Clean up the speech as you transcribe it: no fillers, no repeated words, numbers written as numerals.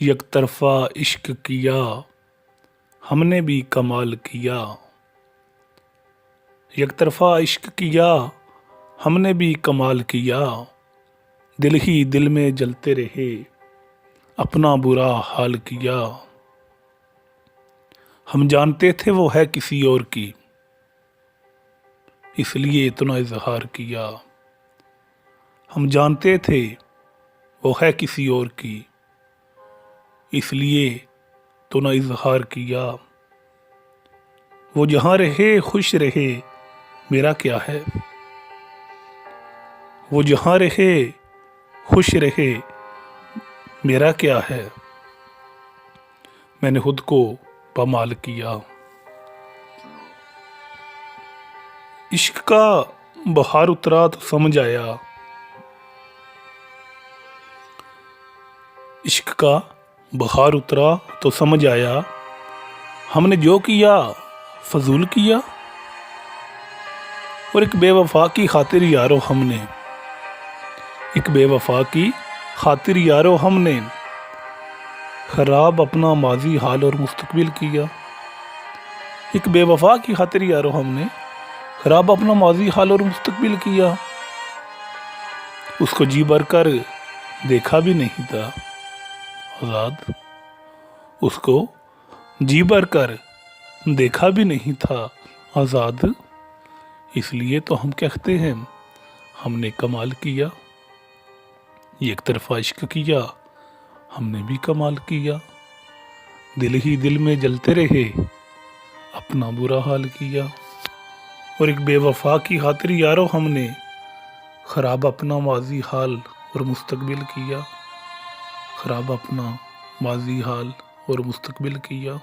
एक तरफा इश्क किया हमने भी कमाल किया। एक तरफा इश्क किया हमने भी कमाल किया। दिल ही दिल में जलते रहे अपना बुरा हाल किया। हम जानते थे वो है किसी और की, इसलिए इतना इजहार किया। हम जानते थे वो है किसी और की, इसलिए तो ना इजहार किया। वो जहाँ रहे खुश रहे मेरा क्या है। वो जहाँ रहे खुश रहे मेरा क्या है। मैंने खुद को पामाल किया। इश्क का बहार उतरा तो समझ आया। इश्क का बहार उतरा तो समझ आया। हमने जो किया फजूल किया। और एक बेवफा की खातिर यारो हमने, एक बेवफा की खातिर यारो हमने खराब अपना माजी हाल और मुस्तकबिल किया। एक बेवफा की खातिर यारो हमने खराब अपना माजी हाल और मुस्तकबिल किया। उसको जी भर कर देखा भी नहीं था आज़ाद। उसको जी भर कर देखा भी नहीं था आज़ाद। इसलिए तो हम कहते हैं हमने कमाल किया। एक तरफा इश्क किया हमने भी कमाल किया। दिल ही दिल में जलते रहे अपना बुरा हाल किया। और एक बेवफा की खातिर यारो हमने ख़राब अपना माजी हाल और मुस्तकबिल किया। ख़राब अपना माजी हाल और मुस्तकबिल किया।